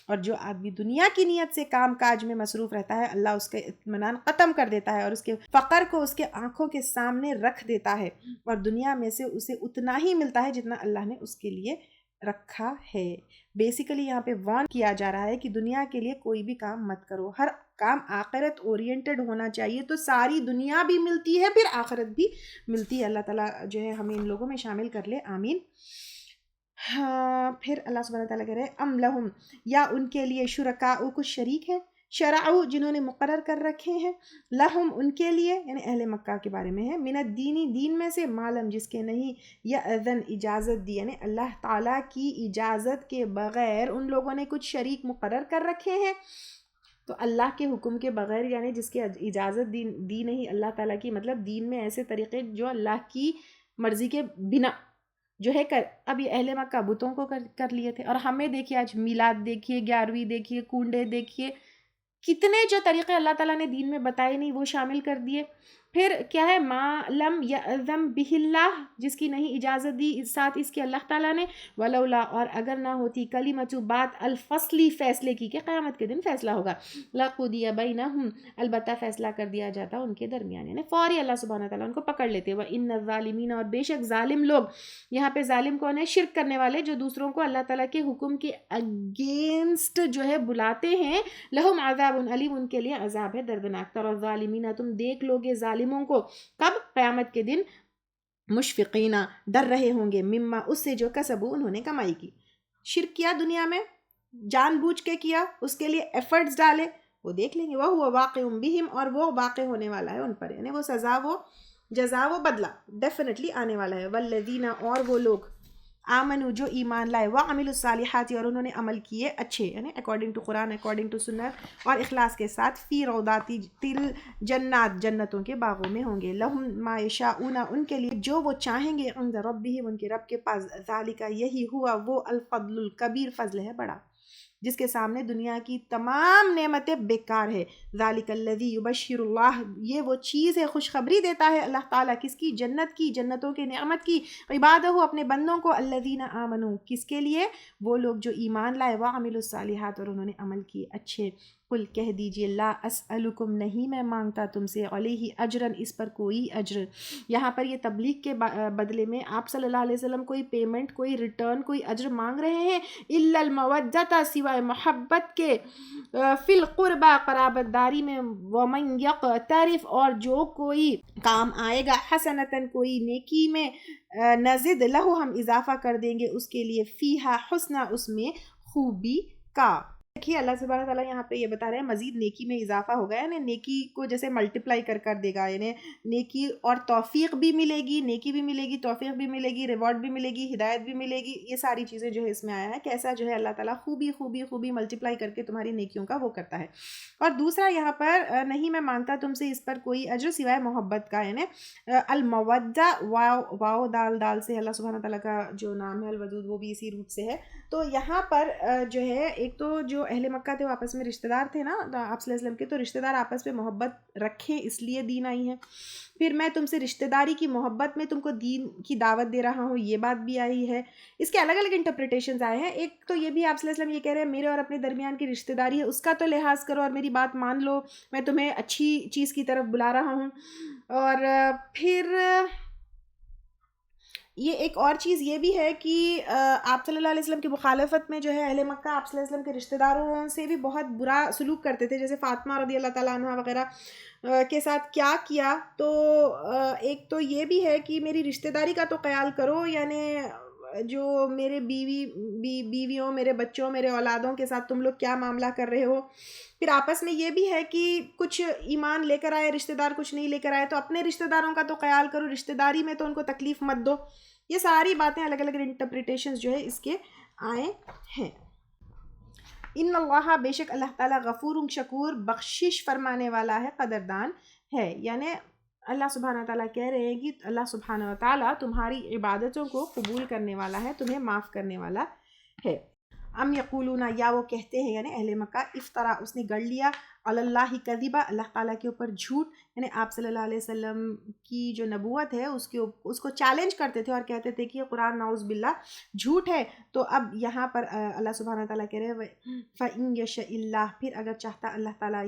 اور جو آدمی دنیا کی نیت سے کام کاج میں مصروف رہتا ہے اللہ اس کے اطمینان ختم کر دیتا ہے اور اس کے فقر کو اس کے آنکھوں کے سامنے رکھ دیتا ہے اور دنیا میں سے اسے اتنا ہی ملتا ہے جتنا اللہ نے اس کے لیے رکھا ہے. بیسیکلی یہاں پہ وارن کیا جا رہا ہے کہ دنیا کے لیے کوئی بھی کام مت کرو، ہر کام آخرت اورینٹڈ ہونا چاہیے تو ساری دنیا بھی ملتی ہے پھر آخرت بھی ملتی ہے. اللہ تعالیٰ جو ہے ہمیں ان لوگوں میں شامل کر لے، آمین. ہاں پھر اللہ سبحانہ تعالیٰ کہہ رہے ام لہم یا ان کے لیے شرکاء کچھ شریک ہیں، شرعوا جنہوں نے مقرر کر رکھے ہیں، لہم ان کے لیے یعنی اہل مکہ کے بارے میں ہے، من الدینی دین میں سے، معلوم جس کے نہیں یا اذن اجازت دی یعنی اللہ تعالیٰ کی اجازت کے بغیر ان لوگوں نے کچھ شریک مقرر کر رکھے ہیں. تو اللہ کے حکم کے بغیر یعنی جس کی اجازت دی نہیں اللہ تعالیٰ کی، مطلب دین میں ایسے طریقے جو اللہ کی مرضی کے بنا جو ہے اب یہ اہل مکہ بتوں کو کر لیے تھے. اور ہمیں دیکھیے آج میلاد دیکھیے، 11ویں دیکھیے، کنڈے دیکھیے، کتنے جو طریقے اللہ تعالیٰ نے دین میں بتائے نہیں وہ شامل کر دیے. پھر کیا ہے ما لم یأذن بہ اللہ جس کی نہیں اجازت دی ساتھ اس کے اللہ تعالیٰ نے، ولولا اور اگر نہ ہوتی کلمۃ بات الفصلی فیصلے کی کہ قیامت کے دن فیصلہ ہوگا، لقضی بینہم البتہ فیصلہ کر دیا جاتا ان کے درمیان، یعنی فوری اللہ سبحانہ تعالیٰ ان کو پکڑ لیتے. وان الظالمین اور بے شک ظالم لوگ، یہاں پہ ظالم کون ہے؟ شرک کرنے والے جو دوسروں کو اللہ تعالیٰ کے حکم کے اگینسٹ جو ہے بلاتے ہیں، لہم عذاب علیم ان کے لیے عذاب ہے دردناک. اور ظالمین تم دیکھ لوگے ظالموں کو کب؟ قیامت کے دن، مشفقینہ ڈر رہے ہوں گے، مما اس سے جو کسبو انہوں نے کمائی کی. شرک کیا دنیا میں، جان بوجھ کے کیا، اس کے لیے ایفرٹس ڈالے، وہ دیکھ لیں گے. وہ واقع بہم اور وہ واقع ہونے والا ہے ان پر، یعنی وہ سزا، وہ جزا، وہ بدلہ ڈیفینیٹلی آنے والا ہے. والذین اور وہ لوگ آمنوا جو ایمان لائے، وعملوا الصالحات اور انہوں نے عمل کیے اچھے یعنی اکارڈنگ ٹو قرآن، اکارڈنگ ٹو سنت اور اخلاص کے ساتھ، فی روضات الجنات جنتوں کے باغوں میں ہوں گے. لہم ما یشاؤون ان کے لیے جو وہ چاہیں گے، عند ربہم ان کے رب کے پاس، ذالک یہی ہوا وہ الفضل الکبیر فضل ہے بڑا. جس کے سامنے دنیا کی تمام نعمتیں بیکار ہے. ذالک الذی یبشر اللہ، یہ وہ چیز ہے، خوشخبری دیتا ہے اللہ تعالیٰ، کس کی؟ جنت کی، جنتوں کے نعمت کی. عبادہ، اپنے بندوں کو، الذین آمنوا، کس کے لیے؟ وہ لوگ جو ایمان لائے، وعملوا الصالحات، اور انہوں نے عمل کیے اچھے. قل کہہ دیجئے، لا اسألکم، نہیں میں مانگتا تم سے، علیہ اجرا، اس پر کوئی اجر. یہاں پر یہ تبلیغ کے بدلے میں آپ صلی اللہ علیہ وسلم کوئی پیمنٹ، کوئی ریٹرن، کوئی اجر مانگ رہے ہیں. الا المودۃ، سوائے محبت کے، فی القربہ، قرابت داری میں، ومن یقترف، اور جو کوئی کام آئے گا، حسنتاً، کوئی نیکی میں، نزد لہ، ہم اضافہ کر دیں گے اس کے لیے، فیہا حسنہ، اس میں خوبی کا. دیکھیے اللہ سبحانہ تعالیٰ یہاں پہ یہ بتا رہے ہیں مزید نیکی میں اضافہ ہوگا، یعنی نیکی کو جیسے ملٹیپلائی کر دے گا، یعنی نیکی اور توفیق بھی ملے گی، نیکی بھی ملے گی، توفیق بھی ملے گی، ریوارڈ بھی ملے گی، ہدایت بھی ملے گی. یہ ساری چیزیں جو ہے اس میں آیا ہے، کیسا جو ہے اللہ تعالیٰ خوبی ملٹیپلائی کر کے تمہاری نیکیوں کا وہ کرتا ہے. اور دوسرا یہاں پر نہیں میں مانگتا تم سے اس پر کوئی اجر سوائے محبت کا، یعنی المودہ، واو دال سے اللہ سبحانہ تعالیٰ کا جو نام ہے الودود، وہ بھی اسی روٹ سے ہے. تو یہاں پر جو ہے ایک تو جو اہل مکہ تھے وہ آپس میں رشتہ دار تھے نا آپ صلی اللہ علیہ وسلم کے، تو رشتہ دار آپس میں محبت رکھیں، اس لیے دین آئی ہے. پھر میں تم سے رشتہ داری کی محبت میں تم کو دین کی دعوت دے رہا ہوں، یہ بات بھی آئی ہے. اس کے الگ الگ انٹرپریٹیشنز آئے ہیں. ایک تو یہ بھی آپ صلی اللہ علیہ وسلم یہ کہہ رہے ہیں میرے اور اپنے درمیان کی رشتہ داری ہے، اس کا تو لحاظ کرو اور میری بات مان لو، میں تمہیں اچھی چیز کی طرف بلا رہا ہوں. اور پھر یہ ایک اور چیز یہ بھی ہے کہ آپ صلی اللہ علیہ وسلم کی مخالفت میں جو ہے اہل مکہ آپ صلی اللہ علیہ وسلم کے رشتہ داروں سے بھی بہت برا سلوک کرتے تھے، جیسے فاطمہ رضی اللہ تعالیٰ عنہ وغیرہ کے ساتھ کیا کیا. تو ایک تو یہ بھی ہے کہ میری رشتہ داری کا تو خیال کرو، یعنی جو میرے بیویوں، میرے بچوں، میرے اولادوں کے ساتھ تم لوگ کیا معاملہ کر رہے ہو. پھر آپس میں یہ بھی ہے کہ کچھ ایمان لے کر آئے رشتہ دار، کچھ نہیں لے کر آئے، تو اپنے رشتہ داروں کا تو خیال کرو، رشتہ داری میں تو ان کو تکلیف مت دو. یہ ساری باتیں الگ الگ انٹرپریٹیشنز جو ہے اس کے آئے ہیں. ان اللہ، بے شک اللہ تعالیٰ، غفور شکور، بخشش فرمانے والا ہے، قدردان ہے. یعنی اللہ سبحانہ تعالیٰ کہہ رہے ہیں کہ اللہ سبحانہ تعالیٰ تمہاری عبادتوں کو قبول کرنے والا ہے، تمہیں معاف کرنے والا ہے. ام یقولون، یا وہ کہتے ہیں یعنی اہل مکہ، افطرا، اس نے گڑھ لیا، علی اللہ کذبا، اللہ تعالیٰ کے اوپر جھوٹ. یعنی آپ صلی اللہ علیہ وسلم کی جو نبوت ہے اس کو چیلنج کرتے تھے اور کہتے تھے کہ یہ قرآن نعوذ باللہ جھوٹ ہے. تو اب یہاں پر اللہ سبحانہ تعالیٰ کہہ رہے ہیں فَإِن يَشَإِ اللَّهُ، پھر اگر چاہتا اللہ تعالیٰ،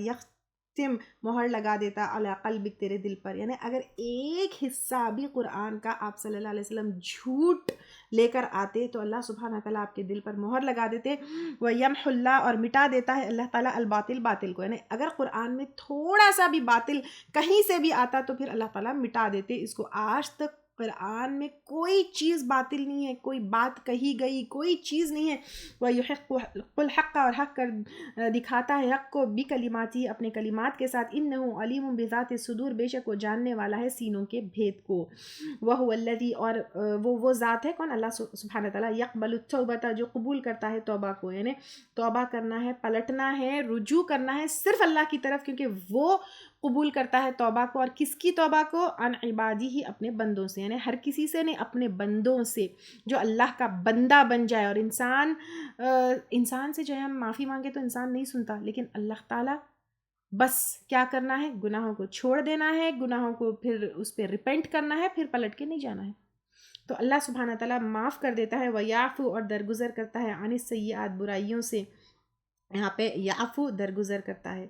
مہر لگا دیتا علی قلبک، تیرے دل پر. یعنی اگر ایک حصہ بھی قرآن کا آپ صلی اللہ علیہ وسلم جھوٹ لے کر آتے تو اللہ سبحانہ تعالیٰ آپ کے دل پر مہر لگا دیتے. وَيَمْحُ اللَّهُ، اور مٹا دیتا ہے اللہ تعالیٰ الباطل، باطل کو. یعنی اگر قرآن میں تھوڑا سا بھی باطل کہیں سے بھی آتا تو پھر اللہ تعالیٰ مٹا دیتے اس کو. آج تک قرآن میں کوئی چیز باطل نہیں ہے، کوئی بات کہی گئی کوئی چیز نہیں ہے. وَيُحِقُّ الْحَقَّ، اور حق کر دکھاتا ہے حق کو، بِكَلِمَاتِهِ، اپنے کلمات کے ساتھ. إِنَّهُ عَلِيمٌ بِذَاتِ الصُّدُورِ، بے شک وہ جاننے والا ہے سینوں کے بھید کو. وَهُوَ الَّذِي، اور وہ ذات ہے کون؟ اللہ سبحانہ تعالیٰ. يَقْبَلُ التَّوْبَةَ، جو قبول کرتا ہے توبہ کو. یعنی توبہ کرنا ہے، پلٹنا ہے، رجوع کرنا ہے صرف اللہ کی طرف، کیونکہ وہ قبول کرتا ہے توبہ کو. اور کس کی توبہ کو؟ عن عبادی، ہی اپنے بندوں سے. یعنی ہر کسی سے نہیں، اپنے بندوں سے، جو اللہ کا بندہ بن جائے. اور انسان سے جو ہے ہم معافی مانگے تو انسان نہیں سنتا، لیکن اللہ تعالیٰ بس کیا کرنا ہے؟ گناہوں کو چھوڑ دینا ہے، گناہوں کو پھر اس پہ ریپینٹ کرنا ہے، پھر پلٹ کے نہیں جانا ہے. تو اللہ سبحانہ تعالیٰ معاف کر دیتا ہے. وَيَعْفُو، اور درگزر کرتا ہے، عن السیئات، برائیوں سے. یہاں پہ یعفو، درگزر کرتا ہے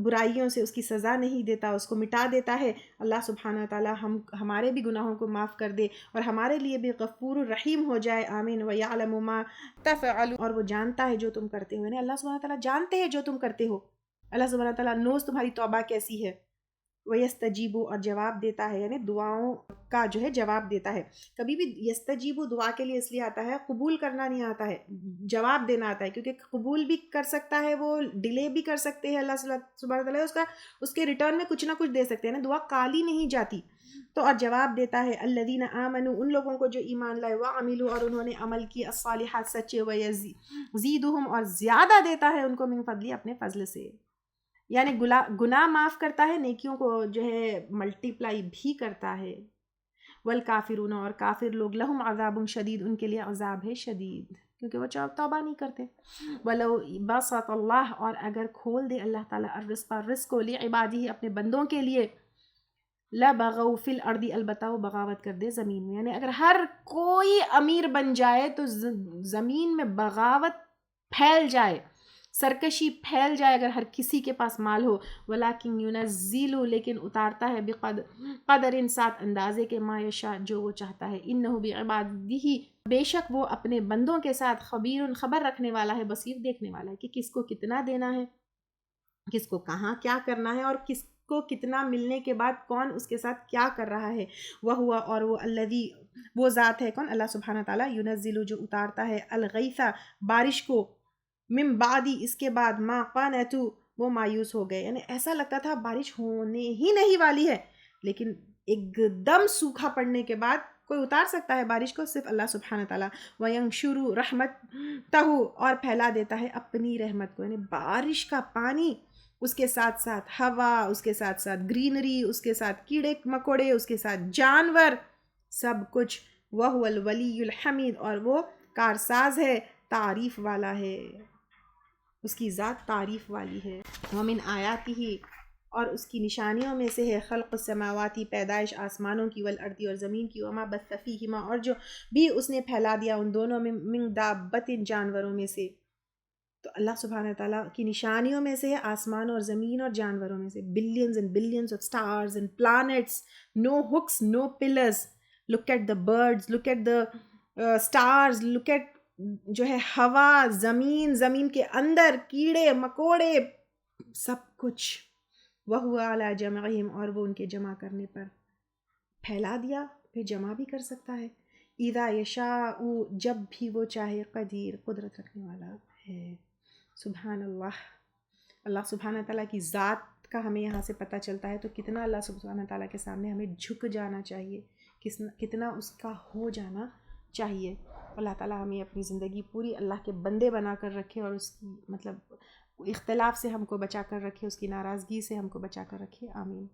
برائیوں سے، اس کی سزا نہیں دیتا، اس کو مٹا دیتا ہے. اللہ سبحانہ تعالیٰ ہمارے بھی گناہوں کو معاف کر دے اور ہمارے لیے بھی غفور الرحیم ہو جائے. آمین. وَيَعْلَمُ مَا تَفْعَلُونَ، اور وہ جانتا ہے جو تم کرتے ہو. یعنی اللہ سبحانہ تعالیٰ جانتے ہیں جو تم کرتے ہو. اللہ سبحانہ تعالیٰ نوز تمہاری توبہ کیسی ہے. وَيَسْتَجِيبُ، اور جواب دیتا ہے، یعنی دعاؤں کا جو ہے جواب دیتا ہے. کبھی بھی یستجیبو دعا کے لیے اس لیے آتا ہے، قبول کرنا نہیں آتا ہے، جواب دینا آتا ہے. کیونکہ قبول بھی کر سکتا ہے، وہ ڈیلے بھی کر سکتے ہیں اللہ سبحانہ تعالیٰ، اس کے ریٹرن میں کچھ نہ کچھ دے سکتے ہیں نا. دعا کالی نہیں جاتی. تو اور جواب دیتا ہے الذین آمنوا، ان لوگوں کو جو ایمان لائے، وعملوا، اور انہوں نے عمل کی، الصالحات، سچے، ویزیدہم، اور زیادہ دیتا ہے ان کو، من فضلی، اپنے فضل سے. یعنی گناہ معاف کرتا ہے، نیکیوں کو جو ہے ملٹیپلائی بھی کرتا ہے. والکافرون، اور کافر لوگ، لہم عذاب شدید، ان کے لیے عذاب ہے شدید. کیونکہ وہ توبہ نہیں کرتے. وَلَوْ بَسَطَ اللہ، اور اگر کھول دے اللہ تعالیٰ رزق کو لعبادہ اپنے بندوں کے لیے، لَبَغَوْا فِي الْأَرْضِ، البتہ وہ بغاوت کر دے زمین میں. یعنی اگر ہر کوئی امیر بن جائے تو زمین میں بغاوت پھیل جائے، سرکشی پھیل جائے اگر ہر کسی کے پاس مال ہو. وَلَكِنْ يُنَزِّلُ، لیکن اتارتا ہے بقدر ساتھ اندازے کے، ما یشاء جو وہ چاہتا ہے. اِنَّهُ بِعِبَادِهِ، بے شک وہ اپنے بندوں کے ساتھ خبیر، خبر رکھنے والا ہے، بصیر دیکھنے والا ہے کہ کس کو کتنا دینا ہے، کس کو کہاں کیا کرنا ہے، اور کس کو کتنا ملنے کے بعد کون اس کے ساتھ کیا کر رہا ہے. وَهُوَ، اور وہ الذی، وہ ذات ہے کون؟ اللہ سبحانہ تعالیٰ. يُنَزِّلُ، جو اتارتا ہے، الغیث، بارش کو، من بعدی، اس کے بعد، ما قانتوا، وہ مایوس ہو گئے. یعنی ایسا لگتا تھا بارش ہونے ہی نہیں والی ہے، لیکن ایک دم سوکھا پڑنے کے بعد کوئی اتار سکتا ہے بارش کو؟ صرف اللہ سبحانہ تعالیٰ. وَيَنْشُرُ رَحْمَتَهُ، اور پھیلا دیتا ہے اپنی رحمت کو. یعنی بارش کا پانی، اس کے ساتھ ساتھ ہوا، اس کے ساتھ ساتھ گرینری، اس کے ساتھ کیڑے مکوڑے، اس کے ساتھ جانور، سب کچھ. وَهُوَ الْوَلِيُّ الْحَمِيدُ، اور وہ کارساز ہے، تعریف والا ہے، اس کی ذات تعریف والی ہے. وَمِنْ آیاتِهِ، اور اس کی نشانیوں میں سے ہے، خلق السماواتی، پیدائش آسمانوں کی، والارض، اور زمین کی، وما بث فیہما، اور جو بھی اس نے پھیلا دیا ان دونوں میں، من دابت، جانوروں میں سے. تو اللہ سبحانہ تعالیٰ کی نشانیوں میں سے ہے آسمان اور زمین اور جانوروں میں سے. Billions and billions of stars and plants, no hooks no pullers. Look at the birds, look at the stars, look at جو ہے ہوا، زمین، زمین کے اندر کیڑے مکوڑے، سب کچھ. وَهُوَ عَلَى جَمْعِهِمْ، اور وہ ان کے جمع کرنے پر، پھیلا دیا پھر جمع بھی کر سکتا ہے. اِذَا يَشَاءُ، جب بھی وہ چاہے، قدیر، قدرت رکھنے والا ہے. سبحان اللہ. اللہ سبحانہ تعالیٰ کی ذات کا ہمیں یہاں سے پتہ چلتا ہے تو کتنا اللہ سبحانہ تعالیٰ کے سامنے ہمیں جھک جانا چاہیے، کتنا اس کا ہو جانا چاہیے. اللہ تعالیٰ ہمیں اپنی زندگی پوری اللہ کے بندے بنا کر رکھے، اور اس کی مطلب اختلاف سے ہم کو بچا کر رکھے، اس کی ناراضگی سے ہم کو بچا کر رکھے. آمین.